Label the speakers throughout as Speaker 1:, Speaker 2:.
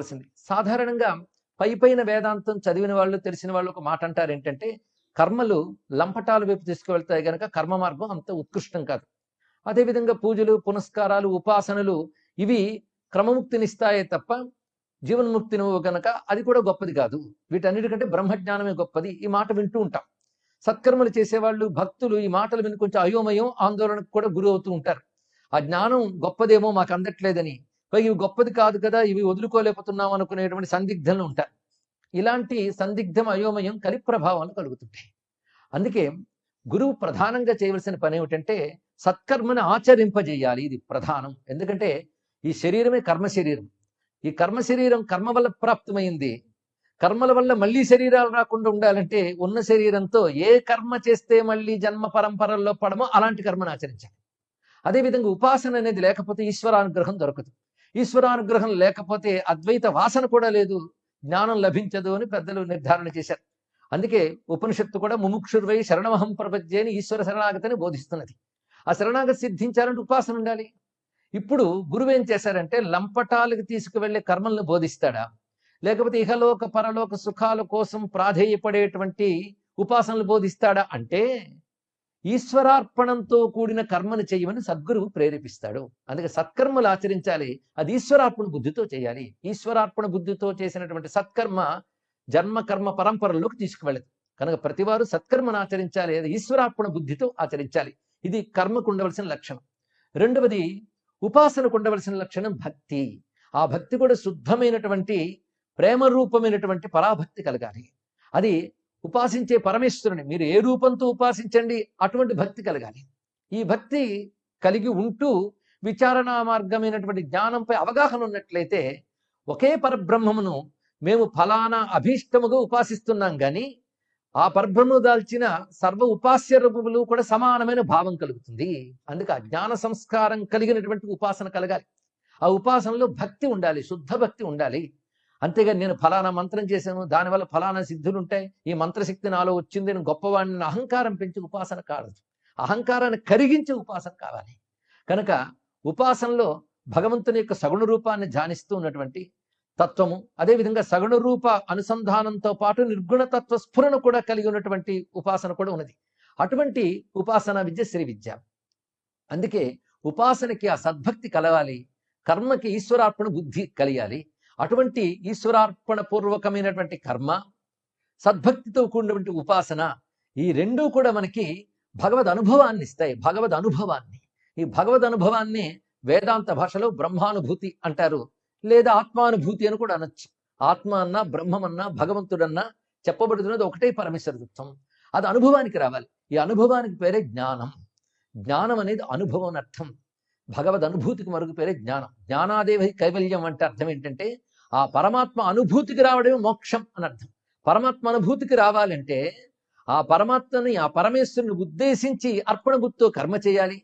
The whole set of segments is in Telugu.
Speaker 1: తెలుసుకోవాల్సింది. సాధారణంగా పైపైన వేదాంతం చదివిన వాళ్ళు తెలిసిన వాళ్ళు ఒక మాట అంటారు ఏంటంటే, కర్మలు లంపటాల వైపు తీసుకువెళ్తాయి గనక కర్మ మార్గం అంత ఉత్కృష్టం కాదు. అదేవిధంగా పూజలు, పునస్కారాలు, ఉపాసనలు ఇవి క్రమముక్తినిస్తాయే తప్ప జీవన్ముక్తిని గనక అది కూడా గొప్పది కాదు. వీటన్నిటికంటే బ్రహ్మజ్ఞానమే గొప్పది. ఈ మాట వింటూ ఉంటాం. సత్కర్మలు చేసేవాళ్ళు, భక్తులు ఈ మాటలు విని కొంచెం అయోమయం, ఆందోళనకు కూడా గురి అవుతూ ఉంటారు. ఆ జ్ఞానం గొప్పదేమో మాకు అందట్లేదని, పైగా ఇవి గొప్పది కాదు కదా, ఇవి వదులుకోలేకపోతున్నాం అనుకునేటువంటి సందిగ్ధంలో ఉంటారు. ఇలాంటి సందిగ్ధం, అయోమయం కలి ప్రభావాలు కలుగుతుంటాయి. అందుకే గురువు ప్రధానంగా చేయవలసిన పని ఏమిటంటే సత్కర్మను ఆచరింపజేయాలి. ఇది ప్రధానం. ఎందుకంటే ఈ శరీరమే కర్మ శరీరం. ఈ కర్మ శరీరం కర్మ వల్ల ప్రాప్తమైంది. కర్మల వల్ల మళ్ళీ శరీరాలు రాకుండా ఉండాలంటే ఉన్న శరీరంతో ఏ కర్మ చేస్తే మళ్ళీ జన్మ పరంపరల్లో పడమో అలాంటి కర్మను ఆచరించాలి. అదేవిధంగా ఉపాసన అనేది లేకపోతే ఈశ్వరానుగ్రహం దొరకదు. ఈశ్వరానుగ్రహం లేకపోతే అద్వైత వాసన కూడా లేదు, జ్ఞానం లభించదు అని పెద్దలు నిర్ధారణ చేశారు. అందుకే ఉపనిషత్తు కూడా ముముక్షుర్వై శరణమహం ప్రపద్యే అని ఈశ్వర శరణాగతిని బోధిస్తున్నది. ఆ శరణాగతి సిద్ధించాలంటే ఉపాసన ఉండాలి. ఇప్పుడు గురువు ఏం చేశారంటే లంపటాలకు తీసుకువెళ్లే కర్మలను బోధిస్తాడా, లేకపోతే ఇహలోక పరలోక సుఖాల కోసం ప్రాధేయపడేటువంటి ఉపాసనలు బోధిస్తాడా అంటే ఈశ్వరార్పణంతో కూడిన కర్మను చేయమని సద్గురువు ప్రేరేపిస్తాడు. అందుకే సత్కర్మలు ఆచరించాలి, అది ఈశ్వరార్పణ బుద్ధితో చేయాలి. ఈశ్వరార్పణ బుద్ధితో చేసినటువంటి సత్కర్మ జన్మ కర్మ పరంపరలోకి తీసుకువెళ్ళదు. కనుక ప్రతివారు సత్కర్మను ఆచరించాలి, అది ఈశ్వరార్పణ బుద్ధితో ఆచరించాలి. ఇది కర్మకు ఉండవలసిన లక్షణం. రెండవది ఉపాసనకు ఉండవలసిన లక్షణం భక్తి. ఆ భక్తి కూడా శుద్ధమైనటువంటి ప్రేమ రూపమైనటువంటి పరాభక్తి కలగాలి. అది ఉపాసించే పరమేశ్వరుని మీరు ఏ రూపంతో ఉపాసించండి, అటువంటి భక్తి కలగాలి. ఈ భక్తి కలిగి ఉంటూ విచారణా మార్గమైనటువంటి జ్ఞానంపై అవగాహన ఉన్నట్లయితే ఒకే పరబ్రహ్మమును మేము ఫలానా అభీష్టముగా ఉపాసిస్తున్నాం కానీ ఆ పరబ్రహ్మము దాల్చిన సర్వ ఉపాస్య రూపములు కూడా సమానమైన భావం కలుగుతుంది. అందుకే ఆ జ్ఞాన సంస్కారం కలిగినటువంటి ఉపాసన కలగాలి. ఆ ఉపాసనలో భక్తి ఉండాలి, శుద్ధ భక్తి ఉండాలి. అంతేగాని నేను ఫలానా మంత్రం చేశాను, దానివల్ల ఫలానా సిద్ధులు ఉంటాయి, ఈ మంత్రశక్తి నాలో వచ్చింది, నేను గొప్పవాడిని అహంకారం పెంచి ఉపాసన కాదు. అహంకారాన్ని కరిగించే ఉపాసన కావాలి. కనుక ఉపాసనలో భగవంతుని యొక్క సగుణ రూపాన్ని ధ్యానిస్తూ ఉన్నటువంటి తత్వము, అదేవిధంగా సగుణ రూప అనుసంధానంతో పాటు నిర్గుణతత్వ స్ఫురణ కూడా కలిగి ఉన్నటువంటి ఉపాసన కూడా ఉన్నది. అటువంటి ఉపాసన విద్య శ్రీ విద్య. అందుకే ఉపాసనకి ఆ సద్భక్తి కలగాలి, కర్మకి ఈశ్వరార్పణ బుద్ధి కలిగాలి. అటువంటి ఈశ్వరార్పణ పూర్వకమైనటువంటి కర్మ, సద్భక్తితో కూడినటువంటి ఉపాసన, ఈ రెండూ కూడా మనకి భగవద్ అనుభవాన్ని ఇస్తాయి. భగవద్ అనుభవాన్ని, ఈ భగవద్ అనుభవాన్ని వేదాంత భాషలో బ్రహ్మానుభూతి అంటారు, లేదా ఆత్మానుభూతి అని కూడా అనొచ్చు. ఆత్మ అన్నా బ్రహ్మమన్నా భగవంతుడన్నా చెప్పబడుతున్నది ఒకటే పరమేశ్వర తత్వం. అది అనుభవానికి రావాలి. ఈ అనుభవానికి పేరే జ్ఞానం. జ్ఞానం అనేది అనుభవం అని అర్థం. భగవద్ అనుభూతికి మరొక పేరే జ్ఞానం. జ్ఞానాదేవి కైవల్యం అంటే అర్థం ఏంటంటే ఆ పరమాత్మ అనుభూతికి రావడమే మోక్షం అని అర్థం. పరమాత్మ అనుభూతికి రావాలంటే ఆ పరమాత్మని, ఆ పరమేశ్వరుని ఉద్దేశించి అర్పణ బుద్ధితో కర్మ చేయాలి.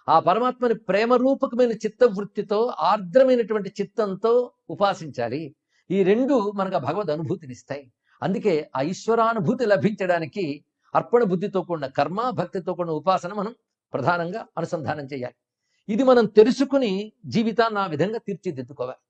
Speaker 1: ఆ పరమాత్మని ప్రేమ రూపకమైన చిత్తవృత్తితో, ఆర్ద్రమైనటువంటి చిత్తంతో ఉపాసించాలి. ఈ రెండు మనకు భగవద్ అనుభూతినిస్తాయి. అందుకే ఆ ఈశ్వరానుభూతి లభించడానికి అర్పణ బుద్ధితో కూడిన కర్మ, భక్తితో కూడిన ఉపాసన మనం ప్రధానంగా అనుసంధానం చేయాలి. ఇది మనం తెలుసుకుని జీవితాన్ని ఆ విధంగా తీర్చిదిద్దుకోవాలి.